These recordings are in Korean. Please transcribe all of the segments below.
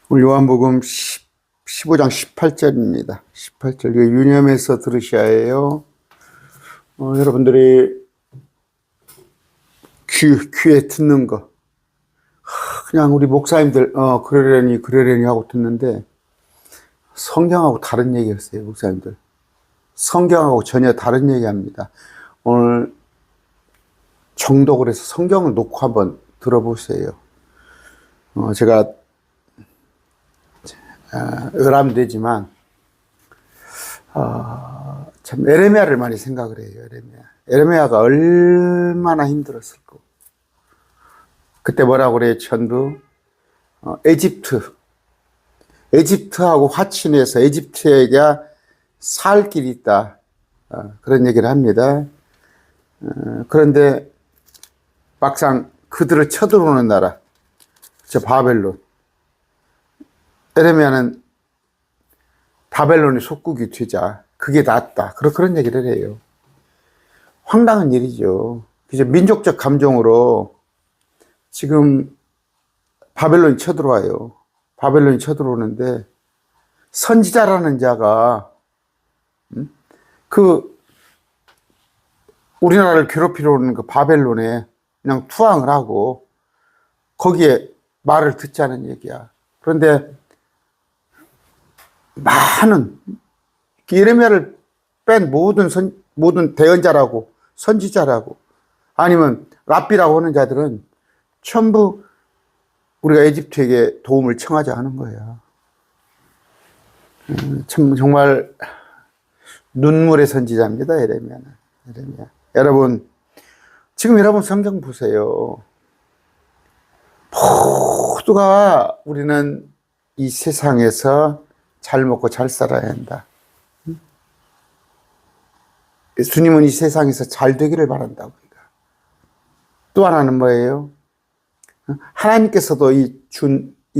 오늘 요한복음 15장 18절입니다. 18절. 이거 유념해서 들으셔야 해요. 여러분들이 귀에 듣는 거. 그냥 우리 목사님들, 그러려니 하고 듣는데, 성경하고 다른 얘기 했어요, 목사님들. 성경하고 전혀 다른 얘기 합니다. 오늘 정독을 해서 성경을 놓고 한번 들어보세요. 제가 의람되지만 참 에레미야를 많이 생각을 해요. 에레미야가 얼마나 힘들었을까. 그때 뭐라고 그래요? 전부 에집트하고 화친해서 에집트에게 살 길이 있다, 그런 얘기를 합니다. 그런데 막상 그들을 쳐들어오는 나라, 저 바벨론, 에레미야는 바벨론의 속국이 되자 그게 낫다, 그런 얘기를 해요. 황당한 일이죠. 그죠? 민족적 감정으로 지금 바벨론이 쳐들어와요. 바벨론이 쳐들어오는데 선지자라는 자가 우리나라를 괴롭히러 오는 그 바벨론에 그냥 투항을 하고 거기에 말을 듣자는 얘기야. 그런데 많은 예레미야를 뺀 모든 대언자라고, 선지자라고, 아니면 랍비라고 하는 자들은 전부 우리가 에집트에게 도움을 청하자 하는 거야. 참 정말 눈물의 선지자입니다, 예레미야. 여러분, 지금 여러분 성경 보세요. 모두가 우리는 이 세상에서 잘 먹고 잘 살아야 한다. 예수님은 이 세상에서 잘 되기를 바란다고. 또 하나는 뭐예요? 하나님께서도 이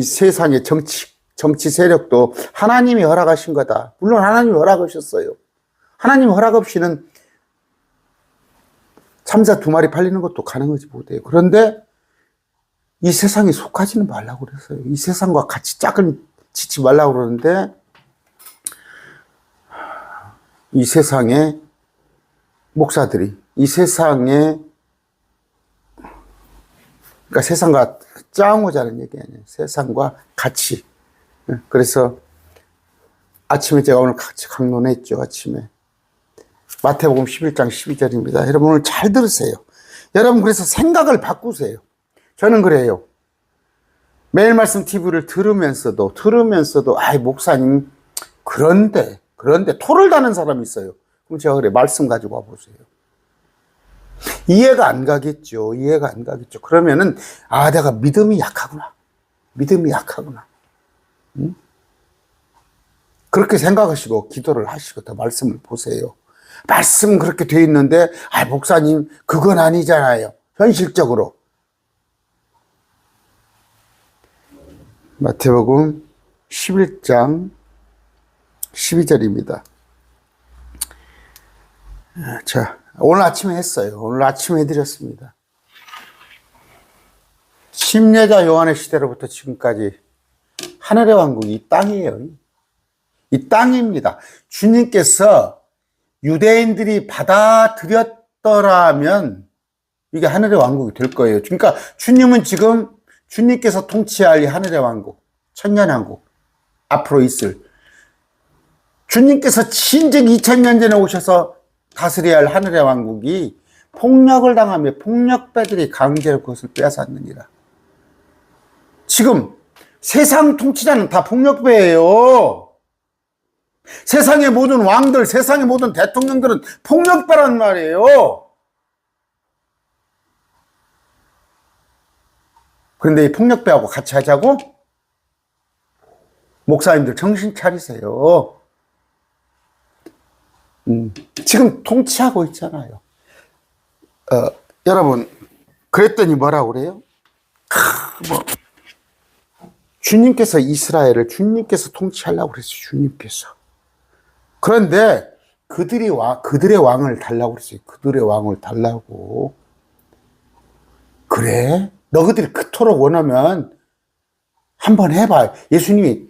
세상의 정치 세력도 하나님이 허락하신 거다. 물론 하나님이 허락하셨어요. 하나님 허락 없이는 참사 2마리 팔리는 것도 가능하지 못해요. 그런데 이 세상에 속하지는 말라고 그랬어요. 이 세상과 같이 짝을 짓지 말라고 그러는데, 이 세상의 목사들이, 이 세상에, 그러니까 세상과 짜오자는 얘기 아니에요. 세상과 같이. 그래서 아침에 제가 오늘 같이 강론했죠, 아침에. 마태복음 11장 12절입니다. 여러분 오늘 잘 들으세요. 여러분 그래서 생각을 바꾸세요. 저는 그래요. 매일 말씀 TV를 들으면서도, 목사님, 그런데 토를 다는 사람이 있어요. 그럼 제가 그래, 말씀 가지고 와보세요. 이해가 안 가겠죠. 그러면은, 내가 믿음이 약하구나. 응? 그렇게 생각하시고, 기도를 하시고, 더 말씀을 보세요. 말씀 그렇게 돼 있는데, 목사님, 그건 아니잖아요. 현실적으로. 마태복음 11장 12절입니다. 자, 오늘 아침에 했어요. 오늘 아침에 해드렸습니다. 침례자 요한의 시대로부터 지금까지 하늘의 왕국이 이 땅이에요. 이 땅입니다. 주님께서 유대인들이 받아들였더라면 이게 하늘의 왕국이 될 거예요. 그러니까 주님은 지금 주님께서 통치할 이 하늘의 왕국, 천년왕국, 앞으로 있을, 주님께서 진즉 2000년 전에 오셔서 다스려야 할 하늘의 왕국이 폭력을 당하며 폭력배들이 강제로 그것을 빼앗았느니라. 지금 세상 통치자는 다 폭력배예요. 세상의 모든 왕들, 세상의 모든 대통령들은 폭력배란 말이에요. 그런데 이 폭력배하고 같이 하자고? 목사님들 정신 차리세요. 지금 통치하고 있잖아요. 여러분, 그랬더니 뭐라고 그래요? 주님께서 이스라엘을 주님께서 통치하려고 그랬어요. 주님께서. 그런데 그들의 왕을 달라고 그랬어요. 그들의 왕을 달라고. 그래? 너희들이 그토록 원하면 한번 해봐요. 예수님이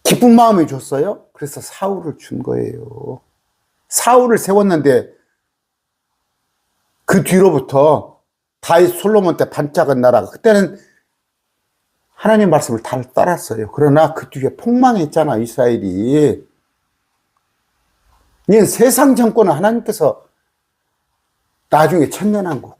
기쁜 마음에 줬어요. 그래서 사울을 준 거예요. 사울을 세웠는데 그 뒤로부터 다윗 솔로몬 때 반짝은 나라가 그때는 하나님 말씀을 다 따랐어요. 그러나 그 뒤에 폭망했잖아, 이스라엘이. 이 세상 정권은 하나님께서 나중에 천년왕국.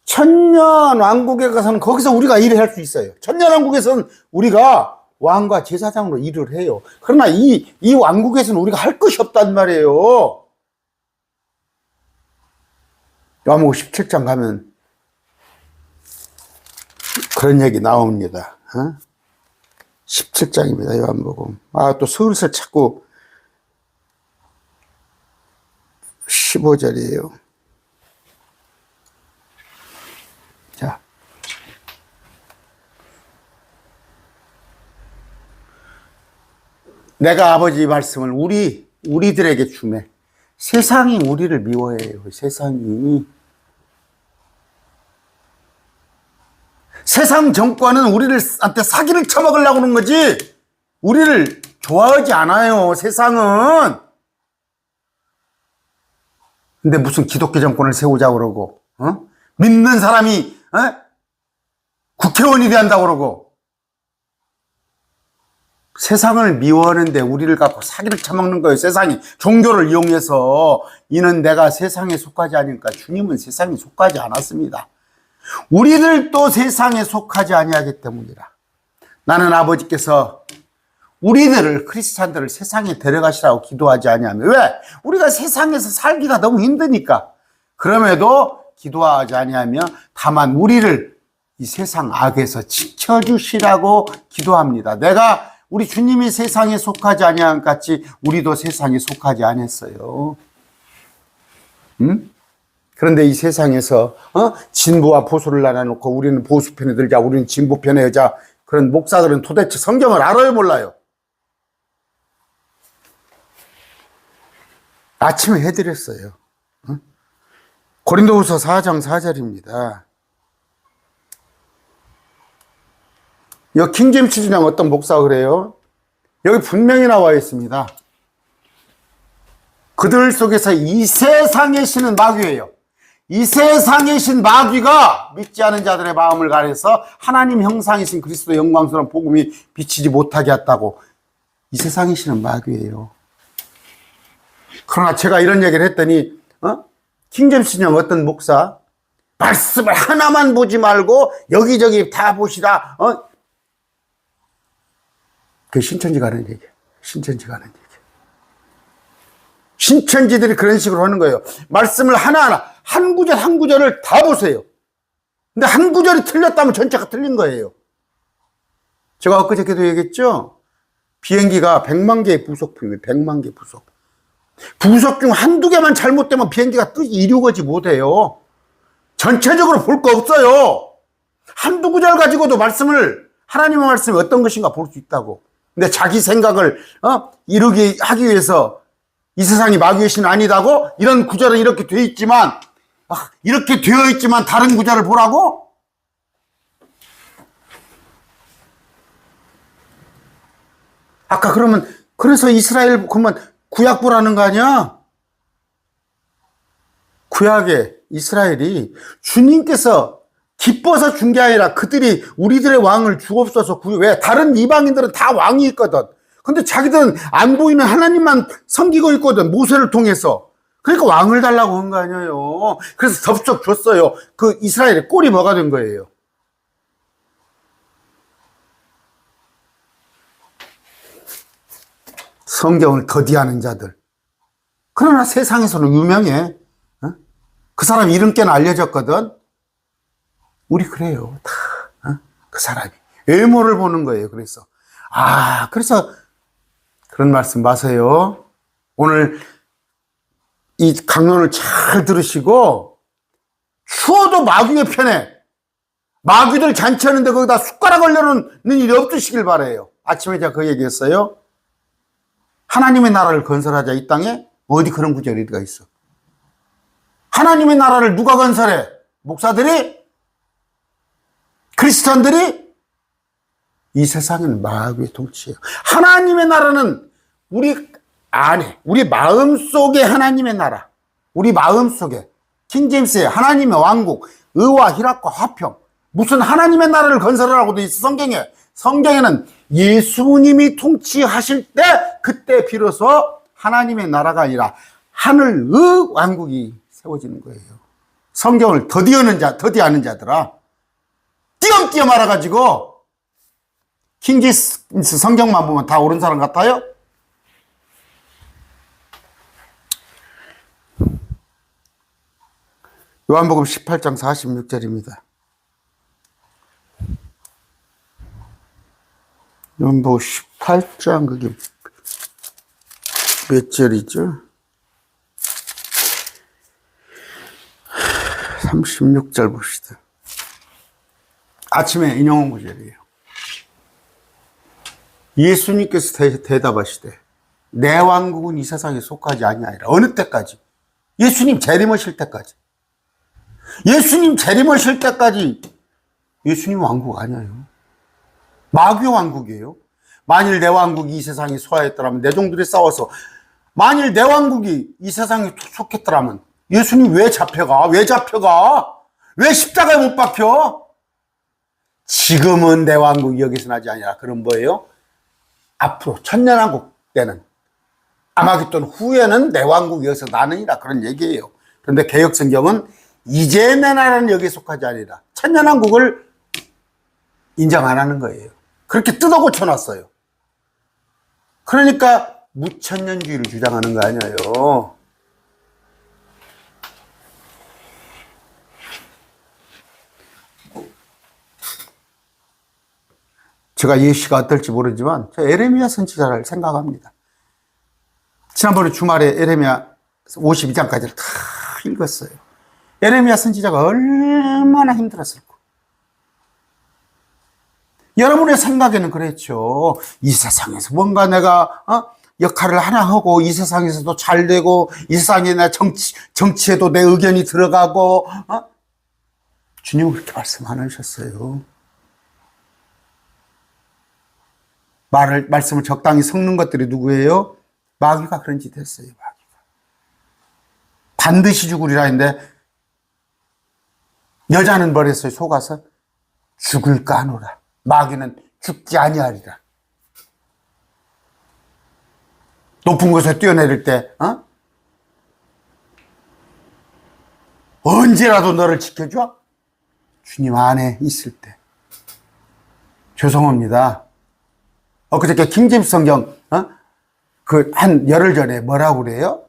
천년왕국에 가서는 거기서 우리가 일을 할 수 있어요. 천년왕국에서는 우리가 왕과 제사장으로 일을 해요. 그러나 이 왕국에서는 우리가 할 것이 없단 말이에요. 요한복음 17장 가면 그런 얘기 나옵니다. 17장입니다. 요한복음. 또 슬슬 자꾸 15절이에요. 자. 내가 아버지 말씀을 우리들에게 주매. 세상이 우리를 미워해요. 세상이. 세상 정권은 우리한테 사기를 쳐먹으려고 하는 거지. 우리를 좋아하지 않아요. 세상은. 근데 무슨 기독교 정권을 세우자고 그러고, 믿는 사람이, 국회의원이 된다고 그러고, 세상을 미워하는데 우리를 갖고 사기를 쳐먹는 거예요. 세상이 종교를 이용해서. 이는 내가 세상에 속하지 않으니까. 주님은 세상에 속하지 않았습니다. 우리들도 세상에 속하지 아니하기 때문이라. 나는 아버지께서 우리들을, 크리스찬들을 세상에 데려가시라고 기도하지 아니하며. 왜? 우리가 세상에서 살기가 너무 힘드니까. 그럼에도 기도하지 아니하며 다만 우리를 이 세상 악에서 지켜주시라고 기도합니다. 우리 주님이 세상에 속하지 아니한 같이 우리도 세상에 속하지 않았어요. 그런데 이 세상에서 진보와 보수를 나눠놓고 우리는 보수 편에 들자, 우리는 진보 편에 여자, 그런 목사들은 도대체 성경을 알아요, 몰라요? 아침에 해드렸어요. 고린도후서 4장 4절입니다. 여기 킹제임스 준양 어떤 목사가 그래요? 여기 분명히 나와 있습니다. 그들 속에서 이 세상의 신은 마귀예요. 이 세상의 신 마귀가 믿지 않은 자들의 마음을 가려서 하나님 형상이신 그리스도의 영광스러운 복음이 비치지 못하게 했다고. 이 세상의 신은 마귀예요. 그러나 제가 이런 얘기를 했더니 킹제임스 준양 어떤 목사 말씀을 하나만 보지 말고 여기저기 다 보시라. 그게 신천지가 하는 얘기예요. 신천지가 하는 얘기. 신천지들이 그런 식으로 하는 거예요. 말씀을 하나하나, 한 구절 한 구절을 다 보세요. 근데 한 구절이 틀렸다면 전체가 틀린 거예요. 제가 엊그저께도 얘기했죠? 비행기가 100만 개의 부속품이에요. 100만 개 부속. 부속 중 한두 개만 잘못되면 비행기가 이륙하지 못해요. 전체적으로 볼 거 없어요. 한두 구절 가지고도 하나님의 말씀이 어떤 것인가 볼 수 있다고. 근데 자기 생각을 이루게 하기 위해서 이 세상이 마귀의 신은 아니다고 이런 구절은 이렇게 되어 있지만 다른 구절을 보라고? 아까 그래서 이스라엘 그러면 구약 보라는 거 아니야? 구약에 이스라엘이 주님께서 기뻐서 준 게 아니라 그들이 우리들의 왕을 주옵소서. 왜? 다른 이방인들은 다 왕이 있거든. 근데 자기들은 안 보이는 하나님만 섬기고 있거든. 모세를 통해서. 그러니까 왕을 달라고 한 거 아니에요. 그래서 덥석 줬어요. 그 이스라엘의 꼴이 뭐가 된 거예요? 성경을 더디하는 자들. 그러나 세상에서는 유명해. 그 사람 이름께는 알려졌거든. 우리 그래요. 다, 그 사람이. 외모를 보는 거예요. 그래서. 그래서 그런 말씀 마세요. 오늘 이 강론을 잘 들으시고, 추워도 마귀의 편에, 마귀들 잔치하는데 거기다 숟가락 올려놓는 일이 없으시길 바라요. 아침에 제가 그 얘기했어요. 하나님의 나라를 건설하자. 이 땅에 어디 그런 구절이 어디가 있어? 하나님의 나라를 누가 건설해? 목사들이? 크리스천들이 이 세상은 마귀의 통치예요. 하나님의 나라는 우리 안에, 우리 마음 속에 하나님의 나라, 우리 마음 속에 킹제임스의 하나님의 왕국, 의와 희락과 화평, 무슨 하나님의 나라를 건설하라고 돼 있어 성경에. 성경에는 예수님이 통치하실 때 그때 비로소 하나님의 나라가 아니라 하늘의 왕국이 세워지는 거예요. 성경을 더디하는 자들아 띄엄띄엄 알아가지고 킹제임스 성경만 보면 다 옳은 사람 같아요? 요한복음 18장 46절입니다. 요한복음 18장 그게 몇 절이죠? 36절 봅시다. 아침에 인용한 구절이에요. 예수님께서 대답하시되 내 왕국은 이 세상에 속하지 아니하리라. 어느 때까지? 예수님 재림하실 때까지. 예수님 재림하실 때까지 예수님 왕국 아니에요. 마귀의 왕국이에요. 만일 내 왕국이 이 세상에 소하였더라면 내 종들이 싸워서 만일 내 왕국이 이 세상에 속했더라면 예수님 왜 잡혀가? 왜 십자가에 못 박혀? 지금은 내 왕국이 여기서 나지 아니라 그럼 뭐예요? 앞으로 천년왕국 때는 아마겟돈 후에는 내 왕국이 여기서 나느니라 그런 얘기예요. 그런데 개혁성경은 이제 내 나라는 여기에 속하지 아니라 천년왕국을 인정 안 하는 거예요. 그렇게 뜯어 고쳐놨어요. 그러니까 무천년주의를 주장하는 거 아니에요. 제가 예시가 어떨지 모르지만 저 에레미야 선지자를 생각합니다. 지난번에 주말에 에레미야 52장까지를 다 읽었어요. 에레미야 선지자가 얼마나 힘들었을까. 여러분의 생각에는 그랬죠. 이 세상에서 뭔가 내가 역할을 하나 하고 이 세상에서도 잘 되고 이 세상에 내 정치에도 내 의견이 들어가고 주님은 그렇게 말씀 안 하셨어요. 말씀을 적당히 섞는 것들이 누구예요? 마귀가 그런 짓 했어요. 마귀가. 반드시 죽으리라 했는데 여자는 뭐랬어요? 속아서 죽을까 하노라. 마귀는 죽지 아니하리라. 높은 곳에 뛰어내릴 때 언제라도 너를 지켜줘? 주님 안에 있을 때. 죄송합니다. 그저께 킹제임스 성경 그 한 열흘 전에 뭐라고 그래요?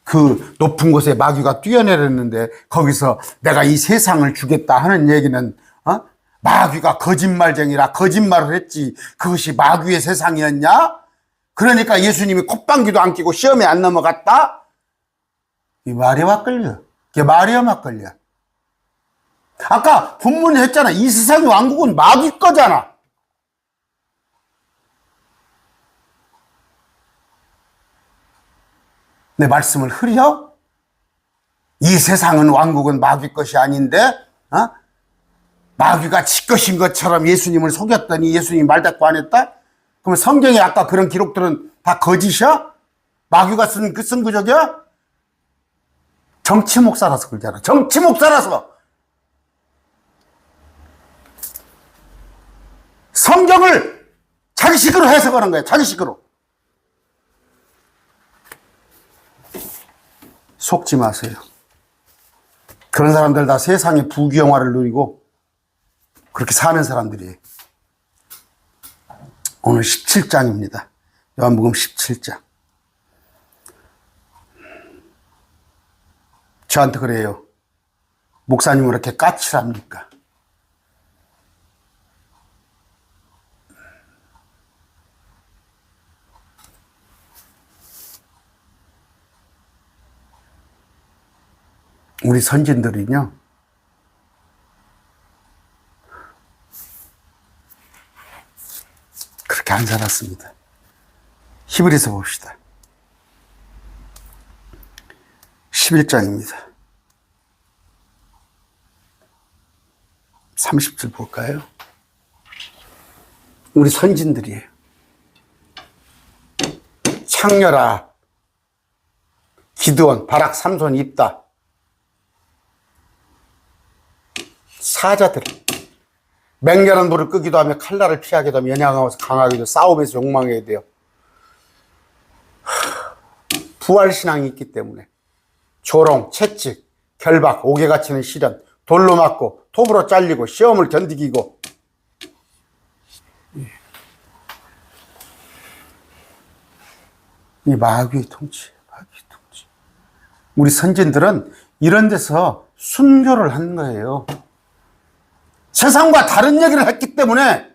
그 높은 곳에 마귀가 뛰어내렸는데 거기서 내가 이 세상을 주겠다 하는 얘기는 마귀가 거짓말쟁이라 거짓말을 했지 그것이 마귀의 세상이었냐? 그러니까 예수님이 콧방귀도 안 끼고 시험에 안 넘어갔다? 이 말이 막걸려. 이게 말이야 막걸려. 아까 본문에 했잖아. 이 세상의 왕국은 마귀 거잖아. 내 말씀을 흐려? 이 세상은 왕국은 마귀 것이 아닌데 마귀가 지 것인 것처럼 예수님을 속였더니 예수님이 말대꾸 안 했다? 그러면 성경에 아까 그런 기록들은 다 거짓이야? 마귀가 쓴 그적이야? 정치 목사라서 그러잖아. 정치 목사라서. 성경을 자기식으로 해석하는 거야. 자기식으로. 속지 마세요. 그런 사람들 다 세상의 부귀영화를 누리고 그렇게 사는 사람들이에요. 오늘 17장입니다. 요한복음 17장. 저한테 그래요. 목사님은 왜 이렇게 까칠합니까? 우리 선진들은요, 그렇게 안 살았습니다. 히브리서 봅시다. 11장입니다. 30절 볼까요? 우리 선진들이에요. 창녀라, 기드온, 바락, 삼손, 입다. 사자들. 맹렬한 불을 끄기도 하며 칼날을 피하기도 하며 연양하면서 강하기도 싸움에서 욕망해야 돼요. 부활신앙이 있기 때문에 조롱, 채찍, 결박, 옥에 갇히는 시련, 돌로 맞고 톱으로 잘리고 시험을 견디기고 이 마귀의 통치. 우리 선진들은 이런 데서 순교를 한 거예요. 세상과 다른 얘기를 했기 때문에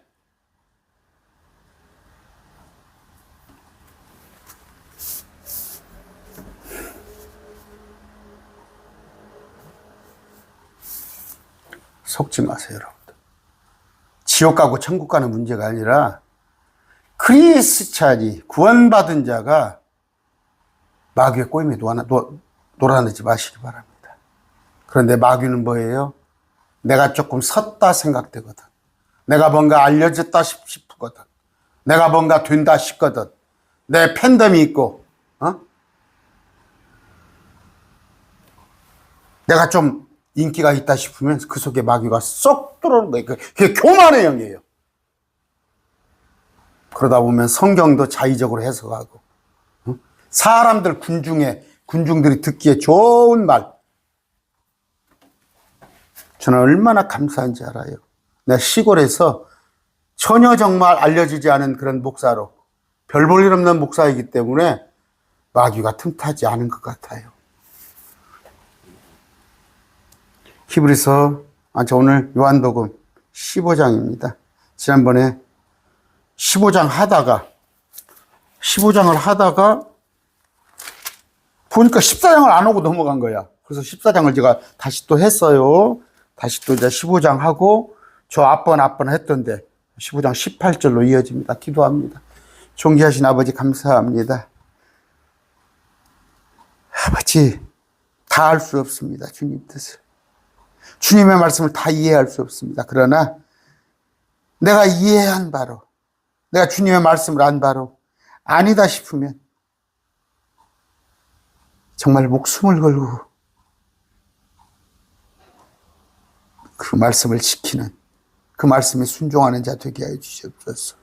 속지 마세요, 여러분들. 지옥 가고 천국 가는 문제가 아니라 크리스찬이 구원받은 자가 마귀의 꼬임에 놀아내지 마시기 바랍니다. 그런데 마귀는 뭐예요? 내가 조금 섰다 생각되거든. 내가 뭔가 알려졌다 싶거든. 내가 뭔가 된다 싶거든. 내 팬덤이 있고, 내가 좀 인기가 있다 싶으면 그 속에 마귀가 쏙 들어오는 거예요. 그게 교만의 영이에요. 그러다 보면 성경도 자의적으로 해석하고, 사람들 군중들이 듣기에 좋은 말. 저는 얼마나 감사한지 알아요. 내가 시골에서 전혀 정말 알려지지 않은 그런 목사로 별 볼 일 없는 목사이기 때문에 마귀가 틈타지 않은 것 같아요. 히브리서, 오늘 요한복음 15장입니다. 지난번에 15장을 하다가 보니까 14장을 안 하고 넘어간 거야. 그래서 14장을 제가 다시 또 했어요. 다시 또 이제 15장 하고 저 앞번 했던데 15장 18절로 이어집니다. 기도합니다. 존귀하신 아버지 감사합니다. 아버지, 다 알 수 없습니다. 주님 뜻을. 주님의 말씀을 다 이해할 수 없습니다. 그러나 내가 이해한 바로, 내가 주님의 말씀을 안 바로 아니다 싶으면 정말 목숨을 걸고 그 말씀을 지키는, 그 말씀에 순종하는 자 되게 해 주시옵소서.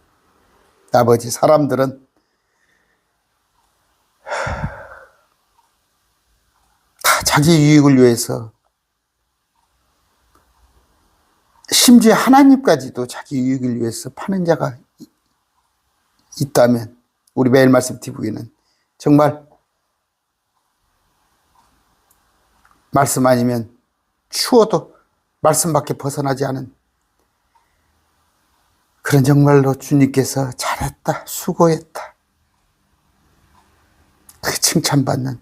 아버지, 사람들은 다 자기 유익을 위해서, 심지어 하나님까지도 자기 유익을 위해서 파는 자가 있다면 우리 매일 말씀 TV는 정말 말씀 아니면 추워도 말씀밖에 벗어나지 않은 그런 정말로 주님께서 잘했다, 수고했다, 그 칭찬받는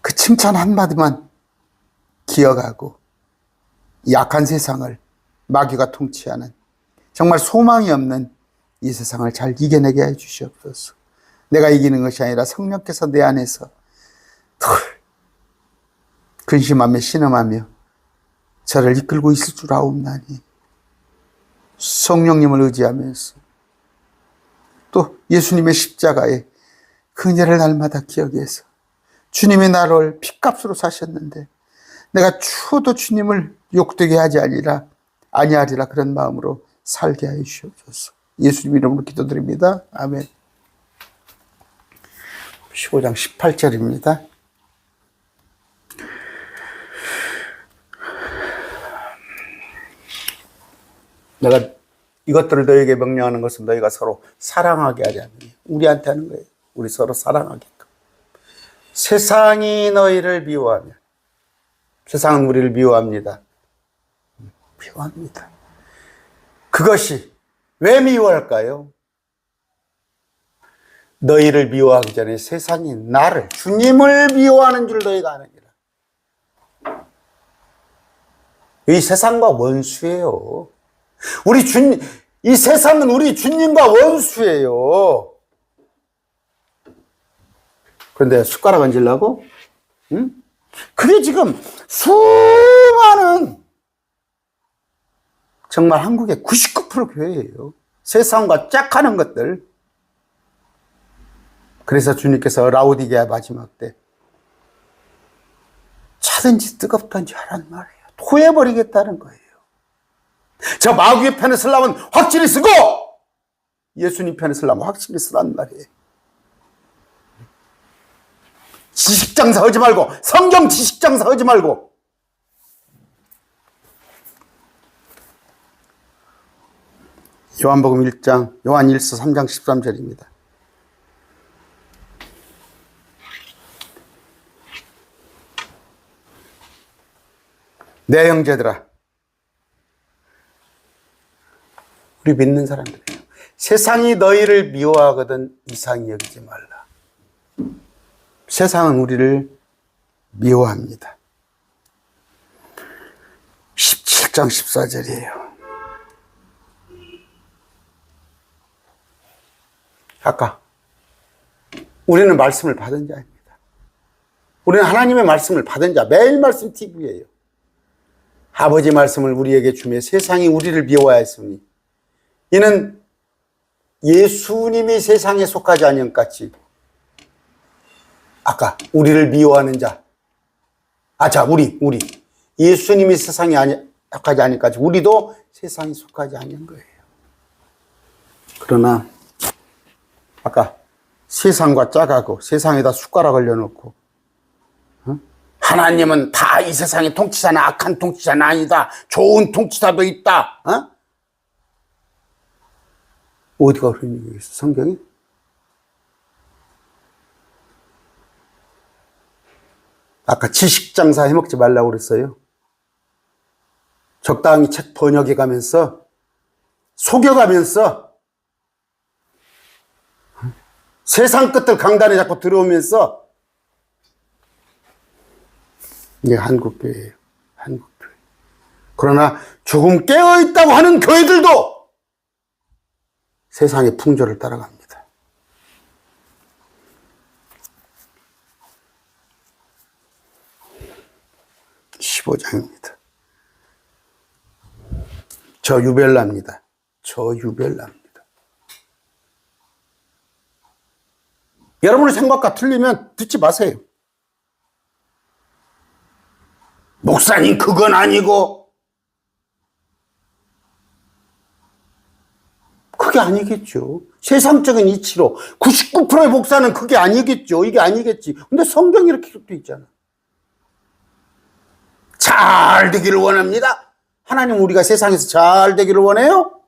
그 칭찬 한마디만 기억하고 약한 세상을 마귀가 통치하는 정말 소망이 없는 이 세상을 잘 이겨내게 해 주시옵소서. 내가 이기는 것이 아니라 성령께서 내 안에서 근심하며 신음하며 저를 이끌고 있을 줄 아옵나니 성령님을 의지하면서 또 예수님의 십자가의 그녀를 날마다 기억해서 주님의 나를 핏값으로 사셨는데 내가 추워도 주님을 욕되게 하지 아니하리라 그런 마음으로 살게 하여 주옵소서. 예수님 이름으로 기도드립니다. 아멘. 15장 18절입니다. 내가 이것들을 너에게 명령하는 것은 너희가 서로 사랑하게 하자니, 우리한테 하는 거예요. 우리 서로 사랑하게끔. 세상이 너희를 미워하면, 세상은 우리를 미워합니다. 미워합니다. 그것이 왜 미워할까요? 너희를 미워하기 전에 세상이 나를, 주님을 미워하는 줄 너희가 아느니라. 이 세상과 원수예요. 이 세상은 우리 주님과 원수예요. 그런데 숟가락 얹으려고? 응? 그게 지금 수많은 정말 한국의 99% 교회예요. 세상과 짝하는 것들. 그래서 주님께서 라오디게아 마지막 때 차든지 뜨겁든지 하란 말이에요. 토해버리겠다는 거예요. 저 마귀의 편에 쓰려면 확실히 쓰고 예수님 편에 쓰려면 확실히 쓰란 말이에요. 지식장사 하지 말고, 성경 지식장사 하지 말고. 요한복음 1장, 요한 1서 3장 13절입니다. 내 형제들아, 우리 믿는 사람들이에요. 세상이 너희를 미워하거든 이상히 여기지 말라. 세상은 우리를 미워합니다. 17장 14절이에요. 아까 우리는 말씀을 받은 자입니다. 우리는 하나님의 말씀을 받은 자, 매일 말씀 TV예요. 아버지 말씀을 우리에게 주며 세상이 우리를 미워하였으니 이는 예수님이 세상에 속하지 아니한 같이 아까 우리를 미워하는 자, 우리 예수님이 세상에 속하지 아니한 같이 우리도 세상에 속하지 아니한 거예요. 그러나 아까 세상과 짝하고 세상에다 숟가락 올려놓고 하나님은 다 이 세상의 통치자는 악한 통치자는 아니다. 좋은 통치자도 있다. 어디가 그런 얘기가 있어? 성경에? 아까 지식장사 해먹지 말라고 그랬어요. 적당히 책 번역해 가면서 속여가면서 세상 끝들 강단에 자꾸 들어오면서 이게 한국교회예요. 한국교회. 그러나 조금 깨어있다고 하는 교회들도 세상의 풍조를 따라갑니다. 15장입니다. 저 유별납니다. 저 유별납니다. 여러분의 생각과 틀리면 듣지 마세요. 목사님 그건 아니고 그게 아니겠죠. 세상적인 이치로 99%의 목사는 그게 아니겠죠. 이게 아니겠지. 근데 성경이 이렇게 기록되어 있잖아. 잘 되기를 원합니다. 하나님 우리가 세상에서 잘 되기를 원해요?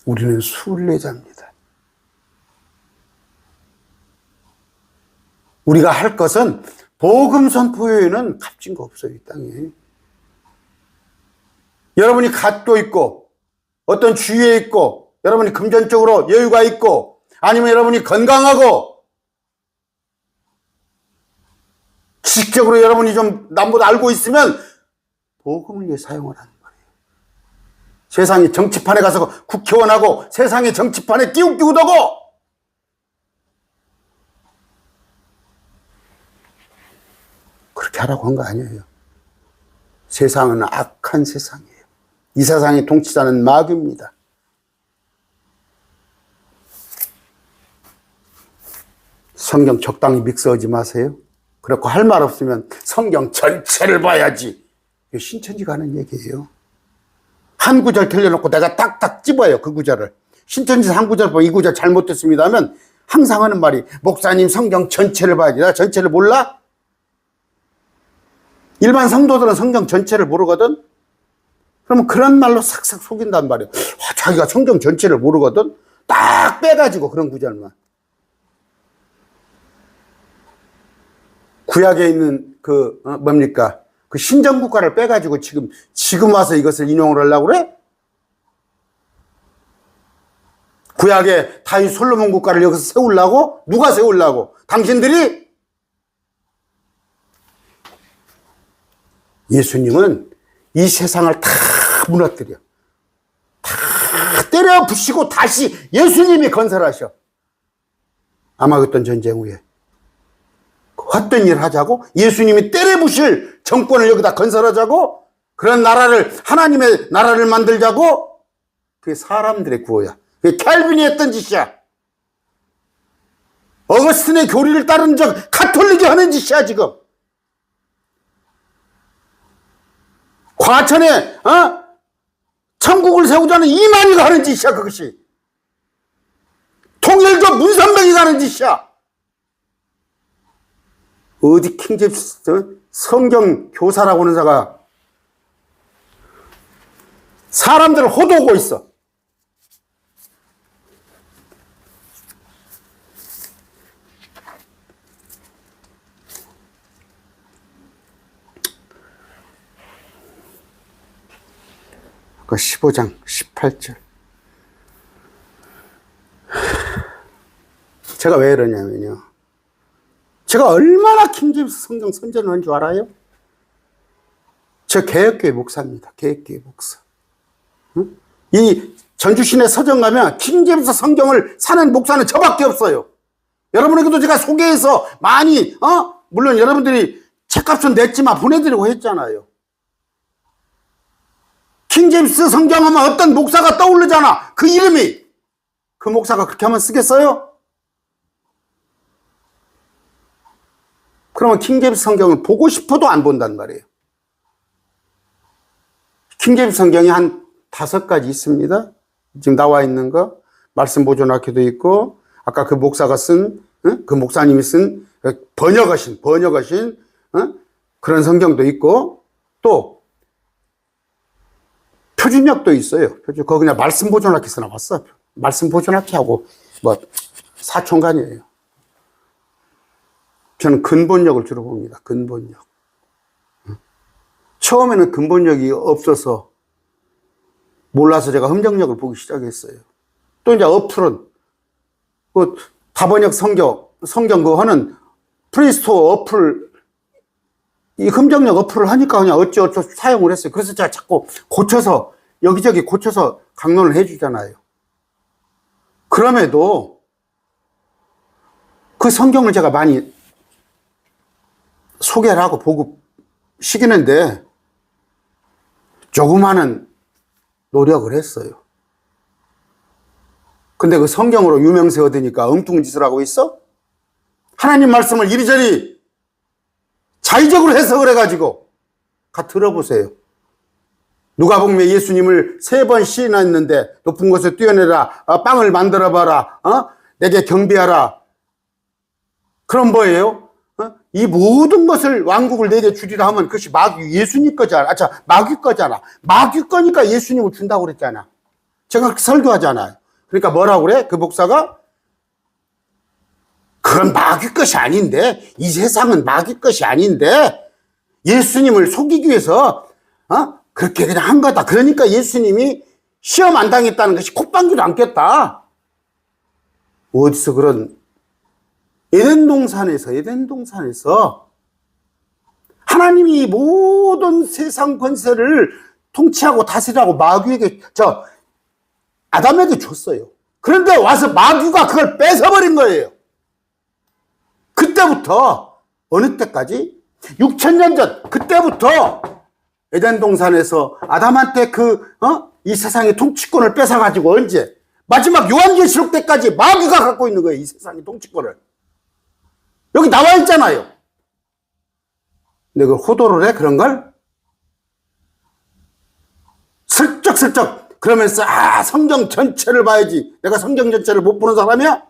우리는 순례자입니다. 우리가 할 것은 복음 선포에는 값진 거 없어요, 이 땅에. 여러분이 갓도 있고 어떤 주위에 있고 여러분이 금전적으로 여유가 있고 아니면 여러분이 건강하고 지식적으로 여러분이 좀 남보다 알고 있으면 복음을 위해 사용을 하는 거예요. 세상이 정치판에 가서 국회의원하고 세상의 정치판에 끼우다고 그렇게 하라고 한 거 아니에요. 세상은 악한 세상이에요. 이 세상의 통치자는 마귀입니다. 성경 적당히 믹스하지 마세요. 그렇고 할 말 없으면 성경 전체를 봐야지. 이게 신천지가 하는 얘기예요. 한 구절 틀려놓고 내가 딱딱 집어요. 그 구절을. 신천지에서 한 구절 보고 이 구절 잘못됐습니다 하면 항상 하는 말이 목사님 성경 전체를 봐야지. 나 전체를 몰라? 일반 성도들은 성경 전체를 모르거든? 그러면 그런 말로 싹싹 속인단 말이에요. 자기가 성경 전체를 모르거든? 딱 빼가지고 그런 구절만. 구약에 있는 뭡니까? 그 신정국가를 빼가지고 지금 와서 이것을 인용을 하려고 그래? 구약에 다윗 솔로몬 국가를 여기서 세우려고? 누가 세우려고? 당신들이? 예수님은 이 세상을 다 무너뜨려. 다 때려 부시고 다시 예수님이 건설하셔. 아마겟돈 전쟁 후에. 헛된 일 하자고? 예수님이 때려부실 정권을 여기다 건설하자고? 그런 나라를, 하나님의 나라를 만들자고? 그게 사람들의 구호야. 그게 캘빈이 했던 짓이야. 어거스틴의 교리를 따르는 적 가톨릭이 하는 짓이야 지금. 과천에 천국을 세우자는 이만희가 하는 짓이야 그것이. 통일교 문선명이 하는 짓이야. 어디 킹제임스 성경 교사라고 하는 자가 사람들을 호도하고 있어. 그 15장 18절. 제가 왜 이러냐면요. 제가 얼마나 킹제임스 성경 선전을 한 줄 알아요? 저 개혁교회 목사입니다. 개혁교회 목사. 응? 이 전주시내 서점 가면 킹제임스 성경을 사는 목사는 저밖에 없어요. 여러분에게도 제가 소개해서 많이 물론 여러분들이 책값은 냈지만 보내드리고 했잖아요. 킹제임스 성경하면 어떤 목사가 떠오르잖아. 그 이름이. 그 목사가 그렇게 하면 쓰겠어요? 그러면 킹제임스 성경을 보고 싶어도 안 본단 말이에요. 킹제임스 성경이 한 5가지 있습니다. 지금 나와 있는 거. 말씀 보존학회도 있고, 아까 그 목사가 쓴, 그 목사님이 쓴 번역하신 그런 성경도 있고, 또 표준역도 있어요. 그거 그냥 말씀 보존학회에서 나왔어. 말씀 보존학회하고 뭐 사촌간이에요. 저는 근본역을 주로 봅니다. 근본역. 처음에는 근본역이 없어서 몰라서 제가 흠정역을 보기 시작했어요. 또 이제 어플은 그 다번역 성경 그거 하는 프리스토어 어플, 이 흠정역 어플을 하니까 그냥 어쩌 사용을 했어요. 그래서 제가 자꾸 고쳐서 여기저기 고쳐서 강론을 해주잖아요. 그럼에도 그 성경을 제가 많이 소개를 하고 보고 시키는데 조그마한 노력을 했어요. 근데 그 성경으로 유명세 얻으니까 엉뚱한 짓을 하고 있어? 하나님 말씀을 이리저리 자의적으로 해석을 해가지고 가 들어보세요. 누가복음에 예수님을 3번 시인했는데 높은 곳에 뛰어내라, 빵을 만들어봐라, 내게 경배하라. 그럼 뭐예요? 이 모든 것을 왕국을 내게 주리라 하면 그것이 예수님 거잖아. 마귀 거잖아. 마귀 거니까 예수님을 준다고 그랬잖아. 제가 그렇게 설교하잖아요. 그러니까 뭐라고 그래? 그 목사가? 그건 마귀 것이 아닌데, 이 세상은 마귀 것이 아닌데, 예수님을 속이기 위해서, 그렇게 그냥 한 거다. 그러니까 예수님이 시험 안 당했다는 것이 콧방귀도 안 꼈다. 어디서 그런, 에덴 동산에서 하나님이 모든 세상 권세를 통치하고 다스리라고 마귀에게, 아담에게 줬어요. 그런데 와서 마귀가 그걸 뺏어버린 거예요. 그때부터, 어느 때까지? 6,000년 전, 그때부터 에덴 동산에서 아담한테 이 세상의 통치권을 뺏어가지고 언제? 마지막 요한계시록 때까지 마귀가 갖고 있는 거예요, 이 세상의 통치권을. 여기 나와 있잖아요. 근데 그걸 호도를 해, 그런 걸? 슬쩍슬쩍, 그러면서, 성경 전체를 봐야지. 내가 성경 전체를 못 보는 사람이야?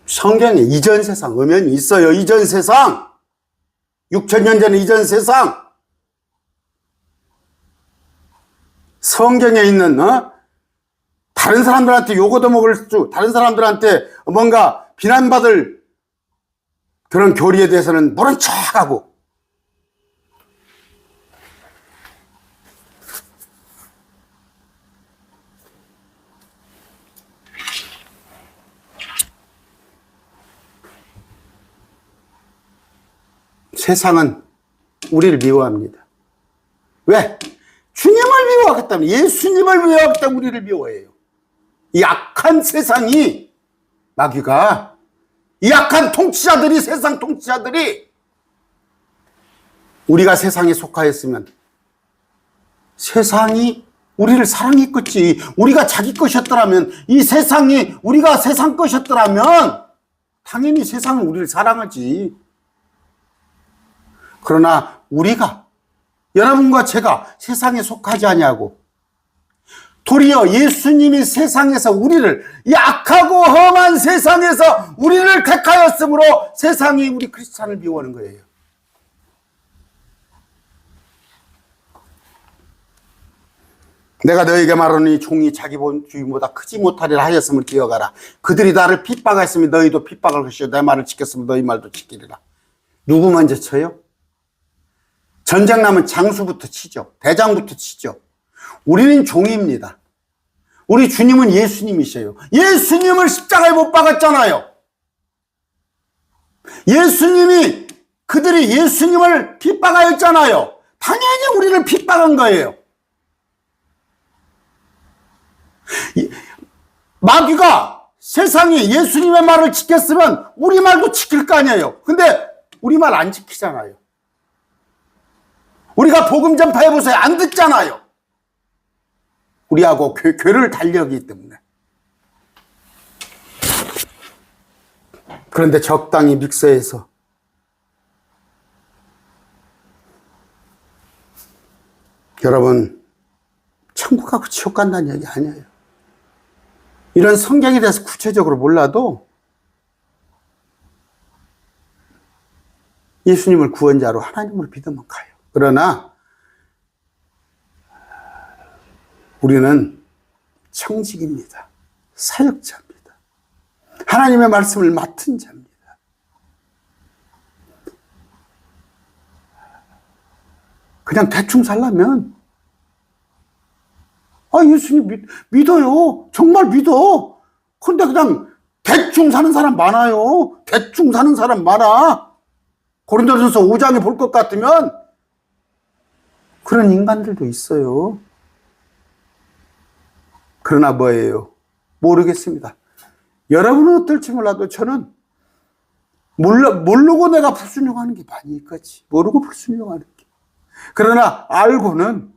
성경에 이전 세상, 음연이 있어요. 이전 세상. 6,000년 전에 이전 세상. 성경에 있는, 다른 사람들한테 욕 얻어먹을 다른 사람들한테 뭔가 비난받을 그런 교리에 대해서는 모른 척하고, 세상은 우리를 미워합니다. 왜? 주님을 미워하기 때문에, 예수님을 미워하기 때문에 우리를 미워해요. 이 악한 세상이, 마귀가, 이 악한 통치자들이, 세상 통치자들이 우리가 세상에 속하였으면 세상이 우리를 사랑했겠지. 우리가 자기 것이었더라면, 이 세상이 우리가 세상 것이었더라면 당연히 세상은 우리를 사랑하지. 그러나 우리가, 여러분과 제가 세상에 속하지 아니하고 도리어 예수님이 세상에서 우리를, 이 악하고 험한 세상에서 우리를 택하였으므로 세상이 우리 크리스찬을 미워하는 거예요. 내가 너에게 말하노니 종이 자기 주인보다 크지 못하리라 하였음을 기억하라. 그들이 나를 핍박하였으면 너희도 핍박할 것이요 내 말을 지켰으면 너희 말도 지키리라. 누구 먼저 쳐요? 전쟁 나면 장수부터 치죠. 대장부터 치죠. 우리는 종입니다. 우리 주님은 예수님이셔요. 예수님을 십자가에 못 박았잖아요. 예수님이, 그들이 예수님을 핍박하였잖아요. 당연히 우리를 핍박한 거예요. 마귀가 세상에 예수님의 말을 지켰으면 우리 말도 지킬 거 아니에요. 근데 우리 말 안 지키잖아요. 우리가 복음 전파해보세요. 안 듣잖아요. 우리하고 괴를 달려기 때문에. 그런데 적당히 믹서해서 여러분, 천국하고 지옥 간다는 얘기 아니에요. 이런 성경에 대해서 구체적으로 몰라도 예수님을 구원자로 하나님으로 믿으면 가요. 그러나 우리는 청직입니다. 사역자입니다. 하나님의 말씀을 맡은 자입니다. 그냥 대충 살려면, 예수님 믿어요. 정말 믿어. 근데 그냥 대충 사는 사람 많아요. 대충 사는 사람 많아. 고린도전서 5장에 볼 것 같으면 그런 인간들도 있어요. 그러나 뭐예요? 모르겠습니다. 여러분은 어떨지 몰라도 저는 모르고 내가 불순종하는 게 많이 있겠지. 모르고 불순종하는 게. 그러나 알고는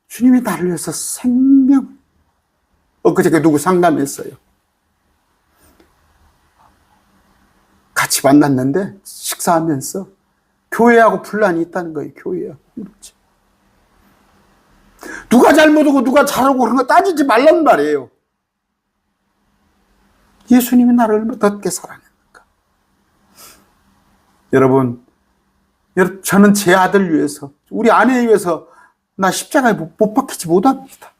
주님이 나를 위해서 생명. 엊그저께 누구 상담했어요. 같이 만났는데 식사하면서 교회하고 분란이 있다는 거예요. 교회하고. 누가 잘못하고 누가 잘하고 그런 거 따지지 말란 말이에요. 예수님이 나를 얼마나 어떻게 사랑했는가. 여러분, 저는 제 아들 위해서, 우리 아내 위해서 나 십자가에 못 박히지 못합니다.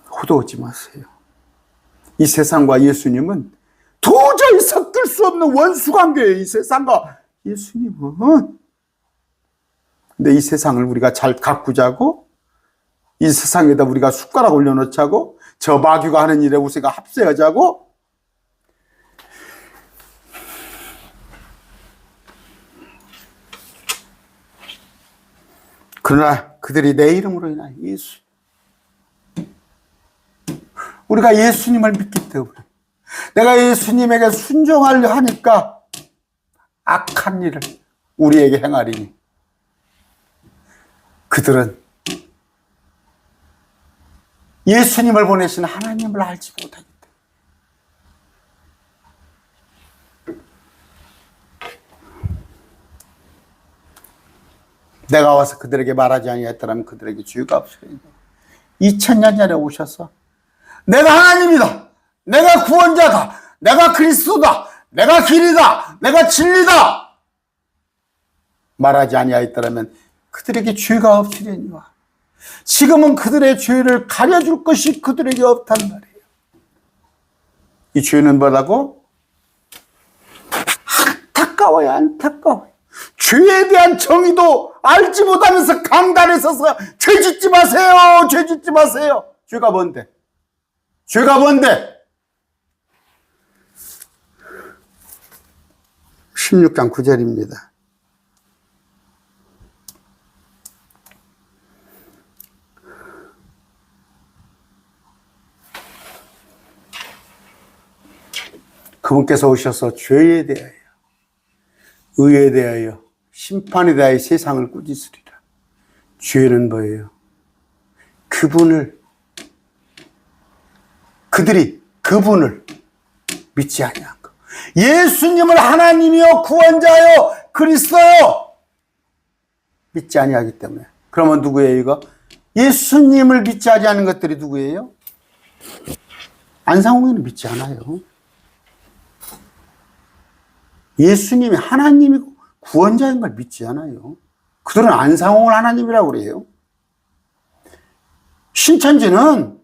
호도하지 마세요. 이 세상과 예수님은 도저히 섞을 수 없는 원수 관계예요. 이 세상과 예수님은. 근데 이 세상을 우리가 잘 가꾸자고, 이 세상에다 우리가 숟가락 올려놓자고, 저 마귀가 하는 일에 우리가 합세하자고, 그러나 그들이 내 이름으로 인하여 예수, 우리가 예수님을 믿기 때문에, 내가 예수님에게 순종하려 하니까 악한 일을 우리에게 행하리니 그들은 예수님을 보내신 하나님을 알지 못하기 때문에. 내가 와서 그들에게 말하지 아니했더라면 그들에게 주의가 없으리니 2000년 전에 오셔서 내가 하나님이다, 내가 구원자다, 내가 그리스도다, 내가 길이다, 내가 진리다 말하지 아니하였더라면 그들에게 죄가 없으려니와 지금은 그들의 죄를 가려줄 것이 그들에게 없단 말이에요. 이 죄는 뭐라고? 안타까워요. 안타까워요. 죄에 대한 정의도 알지 못하면서 강단에 서서 죄 짓지 마세요, 죄 짓지 마세요. 죄가 뭔데? 죄가 뭔데? 16장 9절입니다. 그분께서 오셔서 죄에 대하여, 의에 대하여, 심판에 대하여 세상을 꾸짖으리라. 죄는 뭐예요? 그들이 그분을 믿지 아니한 것. 예수님을 하나님이요 구원자요 그리스도요 믿지 아니하기 때문에. 그러면 누구예요 이거? 예수님을 믿지 아니하는 것들이 누구예요? 안상홍이는 믿지 않아요. 예수님이 하나님이고 구원자인 걸 믿지 않아요. 그들은 안상홍을 하나님이라고 그래요. 신천지는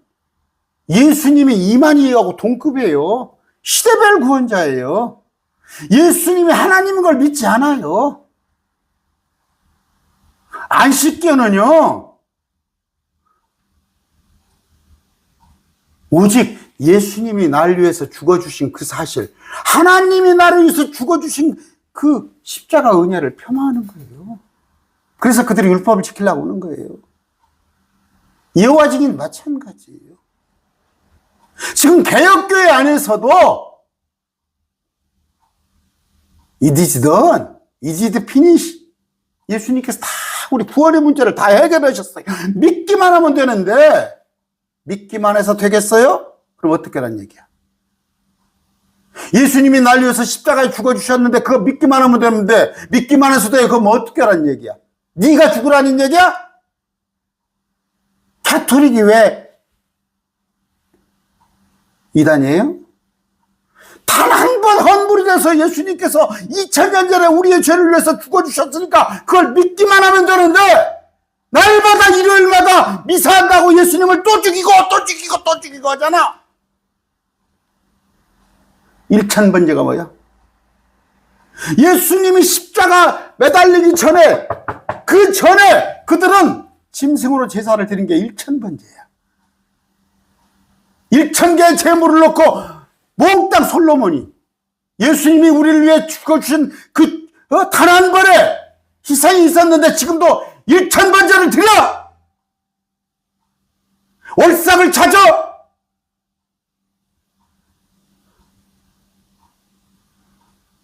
예수님이 이만희하고 동급이에요. 시대별 구원자예요. 예수님이 하나님인 걸 믿지 않아요. 안식교는요, 오직 예수님이 나를 위해서 죽어주신 그 사실, 하나님이 나를 위해서 죽어주신 그 십자가 은혜를 폄하하는 거예요. 그래서 그들이 율법을 지키려고 하는 거예요. 여호와 증인 마찬가지예요. 지금 개혁교회 안에서도 It is done, it is finished. 예수님께서 다 우리 구원의 문제를 다 해결하셨어요. 믿기만 하면 되는데 믿기만 해서 되겠어요? 그럼 어떻게 하란 얘기야? 예수님이 날 위해서 십자가에 죽어주셨는데 그거 믿기만 하면 되는데 믿기만 해서 돼. 그럼 어떻게 하란 얘기야? 네가 죽으라는 얘기야? 가톨릭이 왜 이단이에요? 단 한 번 헌물이 돼서 예수님께서 2000년 전에 우리의 죄를 위해서 죽어주셨으니까 그걸 믿기만 하면 되는데 날마다 일요일마다 미사한다고 예수님을 또 죽이고 또 죽이고 또 죽이고 하잖아. 1000번째가 뭐야? 예수님이 십자가 매달리기 전에 그 전에 그들은 짐승으로 제사를 드린 게 1000번째야. 1000개의 제물을 놓고 몽땅 솔로몬이 예수님이 우리를 위해 죽어주신 그 단 한 번의 희생이 있었는데 지금도 1000번째를 드려! 월삭을 찾아!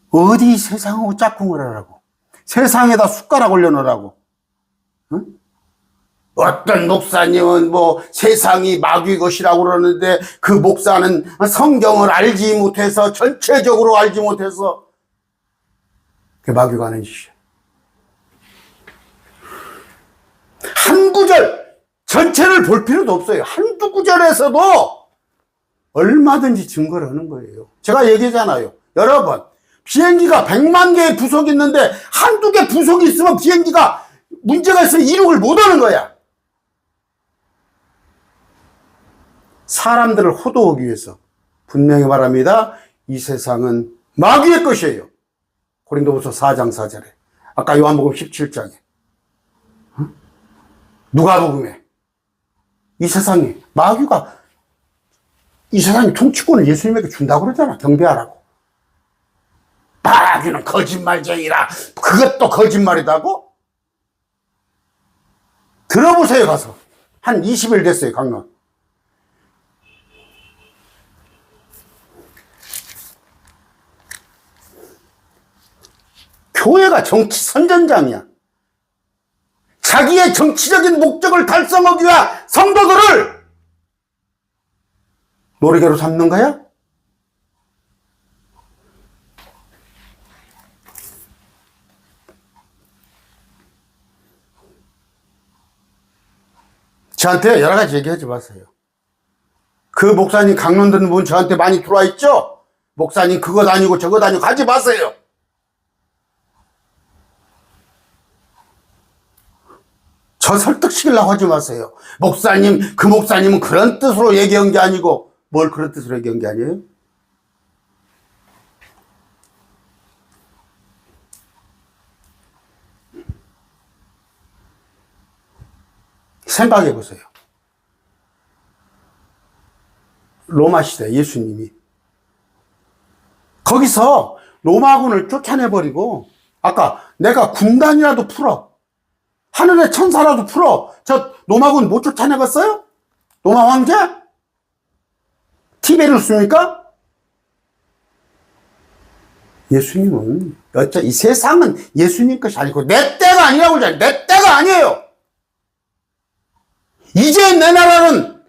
어디 세상하고 짝꿍을 하라고? 세상에다 숟가락 올려놓으라고? 응? 어떤 목사님은 뭐 세상이 마귀 것이라고 그러는데 그 목사는 성경을 알지 못해서 전체적으로 알지 못해서 그게 마귀가 하는 짓이야. 한 구절 전체를 볼 필요도 없어요. 한두 구절에서도 얼마든지 증거를 하는 거예요. 제가 얘기하잖아요. 여러분, 비행기가 100만 개의 부속이 있는데 한두 개 부속이 있으면 비행기가 문제가 있으면 이륙을 못 하는 거야. 사람들을 호도하기 위해서 분명히 말합니다. 이 세상은 마귀의 것이에요. 고린도후서 4장 4절에, 아까 요한복음 17장에, 누가복음에 이 세상이 마귀가 이 세상의 통치권을 예수님에게 준다고 그러잖아. 경배하라고. 마귀는 거짓말쟁이라. 그것도 거짓말이다고? 들어보세요. 가서 한 20일 됐어요. 강론. 교회가 정치 선전장이야. 자기의 정치적인 목적을 달성하기 위한 성도들을 노리개로 삼는 거야? 저한테 여러 가지 얘기하지 마세요. 그 목사님 강론 듣는 분 저한테 많이 들어와 있죠? 목사님 그것 아니고 저것 아니고 하지 마세요. 저 설득시키려고 하지 마세요. 목사님, 그 목사님은 그런 뜻으로 얘기한 게 아니고, 뭘 그런 뜻으로 얘기한 게 아니에요? 생각해 보세요. 로마 시대 예수님이 거기서 로마군을 쫓아내버리고, 아까 내가 군단이라도 풀어. 하늘의 천사라도 풀어. 저 로마군 못 쫓아내겠어요? 로마 황제? 티베리우스입니까? 예수님은, 이 세상은 예수님 것이 아니고, 내 때가 아니라고 그러잖아요. 내 때가 아니에요. 이제 내 나라는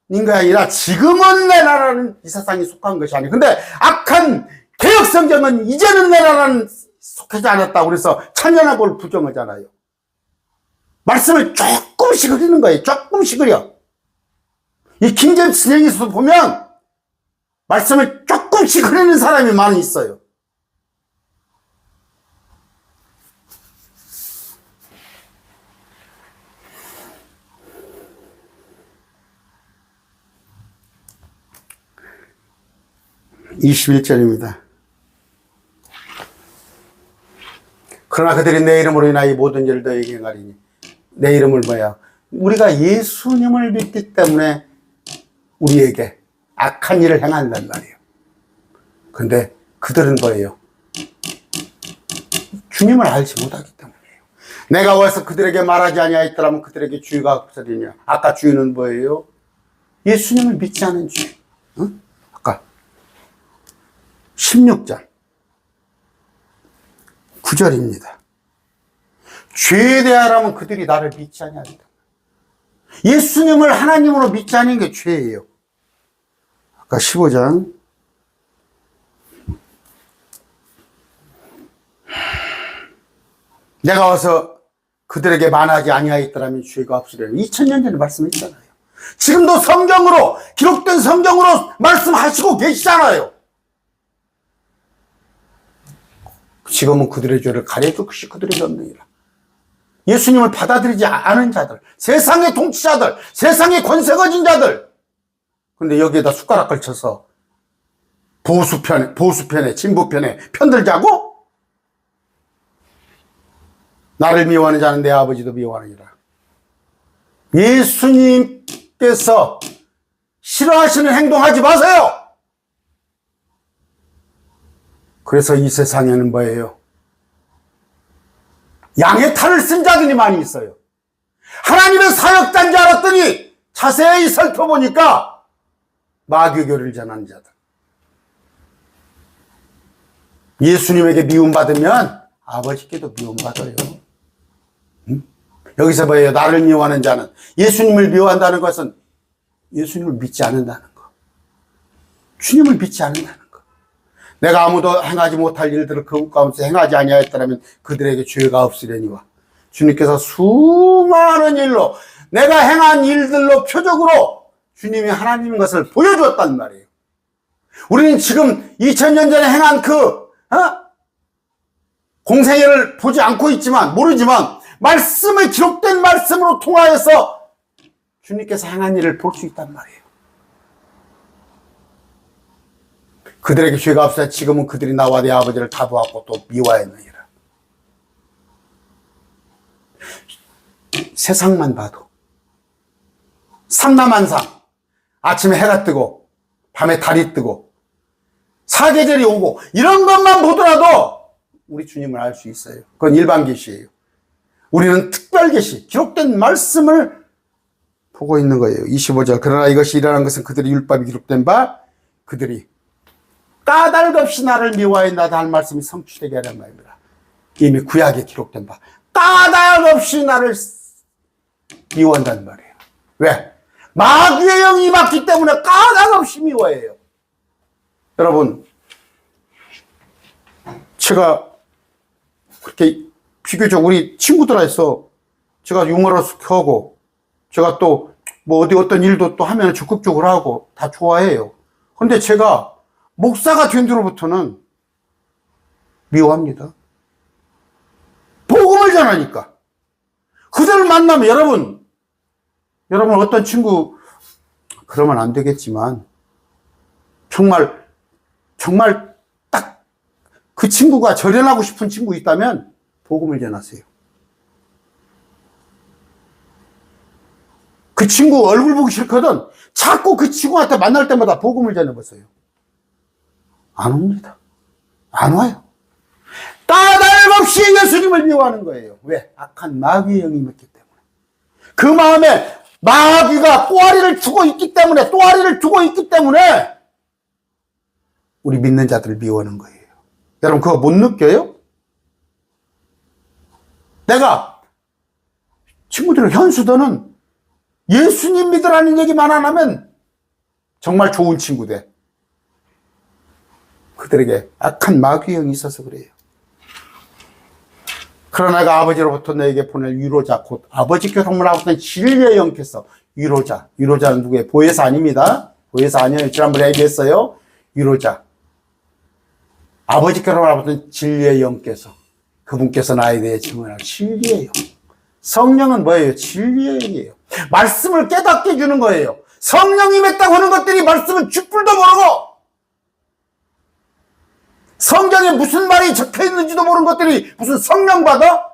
인가 아니라 지금은 내 나라는 이 세상에 속한 것이 아니에요. 근데 악한 개혁성경은 이제는 내 나라는 속하지 않았다고 그래서 찬연하고 부정하잖아요. 말씀을 조금씩 흐리는 거예요. 조금씩 흐려. 이 킹제임스 성경에서 보면 말씀을 조금씩 흐리는 사람이 많이 있어요. (21절입니다) 그러나 그들이 내 이름으로 인하여 이 모든 일을 너희에게 행하리니. 내 이름을 뭐야? 우리가 예수님을 믿기 때문에 우리에게 악한 일을 행한단 말이에요. 근데 그들은 뭐예요? 주님을 알지 못하기 때문이에요. 내가 와서 그들에게 말하지 아니하였더라면 그들에게 주의가 없으리냐. 아까 주의는 뭐예요? 예수님을 믿지 않은 주의. 응? 아까 16절 9절입니다. 죄에 대하라면 그들이 나를 믿지 아니하리라. 예수님을 하나님으로 믿지 않은 게 죄예요. 아까 15장 내가 와서 그들에게 말하지 아니하였더라면 죄가 없으리라. 2000년 전에 말씀했잖아요. 지금도 성경으로, 기록된 성경으로 말씀하시고 계시잖아요. 지금은 그들의 죄를 가려줄 것이 그들의 전능이라. 예수님을 받아들이지 않은 자들, 세상의 통치자들, 세상의 권세 가진 자들. 근데 여기에다 숟가락을 쳐서 보수편에, 진보편에 편들자고? 나를 미워하는 자는 내 아버지도 미워하느니라. 예수님께서 싫어하시는 행동하지 마세요. 그래서 이 세상에는 뭐예요? 양의 탈을 쓴 자들이 많이 있어요. 하나님의 사역자인 줄 알았더니 자세히 살펴보니까 마귀교를 전하는 자들. 예수님에게 미움받으면 아버지께도 미움받아요. 응? 여기서 뭐예요? 나를 미워하는 자는, 예수님을 미워한다는 것은 예수님을 믿지 않는다는 거. 주님을 믿지 않는다는 거. 내가 아무도 행하지 못할 일들을 그 가운데서 행하지 아니하였더라면 그들에게 죄가 없으려니와. 주님께서 수많은 일로, 내가 행한 일들로 표적으로 주님이 하나님인 것을 보여주었단 말이에요. 우리는 지금 2000년 전에 행한 공생애를 보지 않고 있지만, 모르지만 말씀에 기록된 말씀으로 통하여서 주님께서 행한 일을 볼 수 있단 말이에요. 그들에게 죄가 없어 지금은 그들이 나와 내 아버지를 다 보았고 또 미워했느니라. 세상만 봐도 삼라만상, 아침에 해가 뜨고 밤에 달이 뜨고 사계절이 오고 이런 것만 보더라도 우리 주님을 알 수 있어요. 그건 일반 계시예요. 우리는 특별 계시, 기록된 말씀을 보고 있는 거예요. 25절 그러나 이것이 일어난 것은 그들의 율법이 기록된 바 그들이 까닭 없이 나를 미워한다 할 말씀이 성취되게 하란 말입니다. 이미 구약에 기록된 바 까닭 없이 나를 미워한다는 말이에요. 왜? 마귀의 영이 임했기 때문에 까닭 없이 미워해요. 여러분, 제가 그렇게 비교적 우리 친구들에서 제가 유머러스 켜고 제가 또 뭐 어떤 일도 또 하면 적극적으로 하고 다 좋아해요. 근데 제가 목사가 된 뒤로부터는 미워합니다. 복음을 전하니까. 그들을 만나면 여러분 어떤 친구 그러면 안 되겠지만 정말 딱 그 친구가 절연하고 싶은 친구 있다면 복음을 전하세요. 그 친구 얼굴 보기 싫거든 자꾸 그 친구한테 만날 때마다 복음을 전해보세요. 안 옵니다. 안 와요. 까닭없이 예수님을 미워하는 거예요. 왜? 악한 마귀의 영이 있기 때문에. 그 마음에 마귀가 또아리를 두고 있기 때문에 우리 믿는 자들을 미워하는 거예요. 여러분 그거 못 느껴요? 내가 친구들 현수도는 예수님 믿으라는 얘기만 안 하면 정말 좋은 친구 돼. 그들에게 악한 마귀의 영이 있어서 그래요. 그러나 내가 아버지로부터 너에게 보낼 위로자 곧 아버지께서 선물하고 진리의 영께서 위로자는 누구예요? 보혜사 아닙니다. 보혜사 아니에요. 지난번에 얘기했어요. 위로자 아버지께서 선물하고 진리의 영께서 그분께서 나에 대해 증언할 진리의 영. 성령은 뭐예요? 진리의 영이에요. 말씀을 깨닫게 해주는 거예요. 성령이 맺다고 하는 것들이 말씀은 쥐뿔도 모르고 성경에 무슨 말이 적혀 있는지도 모르는 것들이 무슨 성령 받아?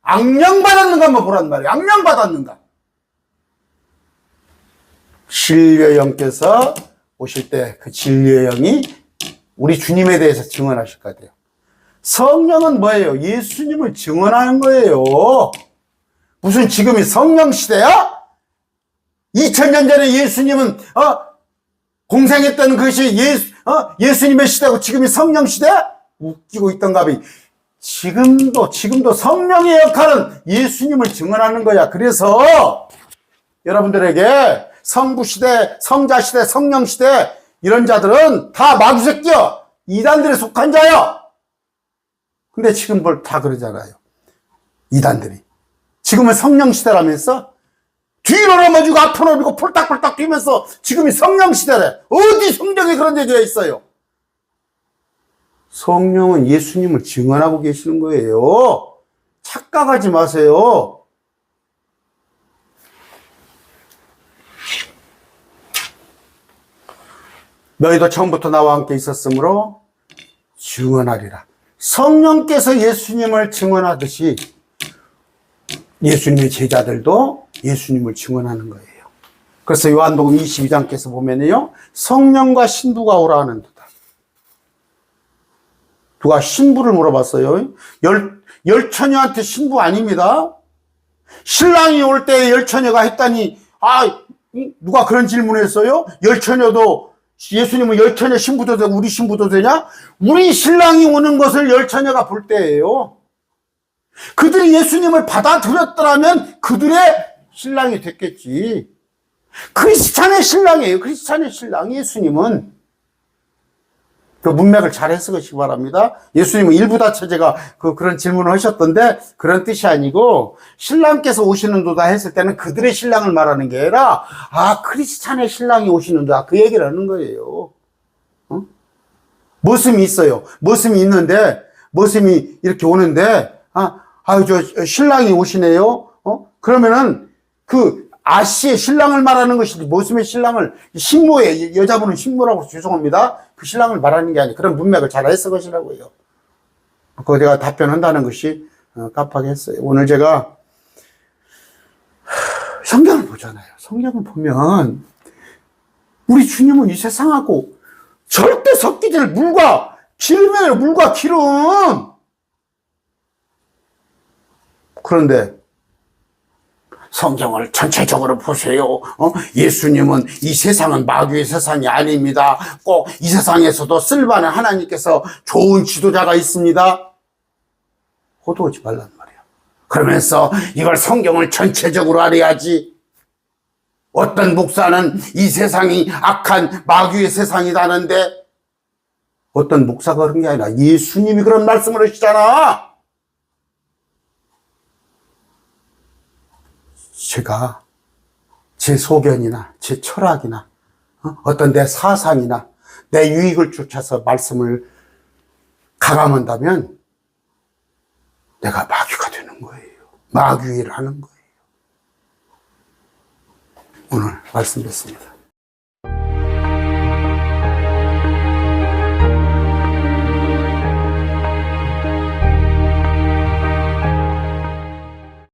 악령 받았는가 한번 보란 말이에요. 악령 받았는가? 진리의 영께서 오실 때 그 진리의 영이 우리 주님에 대해서 증언하실 것 같아요. 성령은 뭐예요? 예수님을 증언하는 거예요. 무슨 지금이 성령 시대야? 2000년 전에 예수님은 공생했던 것이 예수님의 시대고 지금이 성령 시대? 웃기고 있던가 봐. 지금도 성령의 역할은 예수님을 증언하는 거야. 그래서 여러분들에게 성부 시대, 성자 시대, 성령 시대 이런 자들은 다 마귀 새끼야. 이단들에 속한 자야. 근데 지금 뭘 다 그러잖아요. 이단들이. 지금은 성령 시대라면서 뒤로 넘어지고 앞으로 넘어지고 폴딱폴딱 뛰면서 지금이 성령 시대래. 어디 성경에 그런 얘기가 있어요? 성령은 예수님을 증언하고 계시는 거예요. 착각하지 마세요. 너희도 처음부터 나와 함께 있었으므로 증언하리라. 성령께서 예수님을 증언하듯이 예수님의 제자들도 예수님을 증언하는 거예요. 그래서 요한복음 22장께서 보면요, 성령과 신부가 오라 하는도다. 누가 신부를 물어봤어요? 열처녀한테 신부 아닙니다. 신랑이 올 때 열처녀가 했다니, 누가 그런 질문을 했어요? 열처녀도 예수님은 열처녀 신부도 되고 우리 신부도 되냐? 우리 신랑이 오는 것을 열처녀가 볼 때예요. 그들이 예수님을 받아들였더라면 그들의 신랑이 됐겠지. 크리스찬의 신랑이에요. 크리스찬의 신랑 예수님은. 그 문맥을 잘 해석하시기 바랍니다. 예수님은 일부다처제가 그런 질문을 하셨던데 그런 뜻이 아니고 신랑께서 오시는도다 했을 때는 그들의 신랑을 말하는 게 아니라 크리스찬의 신랑이 오시는도다 그 얘기를 하는 거예요. 머슴이 있어요. 머슴이 있는데 머슴이 이렇게 오는데 저 신랑이 오시네요. 그러면은 그 아씨의 신랑을 말하는 것이지 머슴의 신랑을 신모의 여자분은 신모라고 죄송합니다. 그 신랑을 말하는 게 아니에요. 그런 문맥을 잘 해석하시라고요. 그거 제가 답변한다는 것이 깜빡했어요. 오늘 제가 성경을 보잖아요. 성경을 보면 우리 주님은 이 세상하고 절대 섞이지 않을 물과 기름이에요. 물과 기름. 그런데 성경을 전체적으로 보세요. 예수님은 이 세상은 마귀의 세상이 아닙니다. 꼭 이 세상에서도 쓸만한 하나님께서 좋은 지도자가 있습니다. 호도하지 말란 말이야. 그러면서 이걸 성경을 전체적으로 알아야지. 어떤 목사는 이 세상이 악한 마귀의 세상이라는데 어떤 목사가 그런 게 아니라 예수님이 그런 말씀을 하시잖아. 제가 제 소견이나 제 철학이나 어떤 내 사상이나 내 유익을 쫓아서 말씀을 가감한다면 내가 마귀가 되는 거예요. 마귀를 하는 거예요. 오늘 말씀 듣습니다.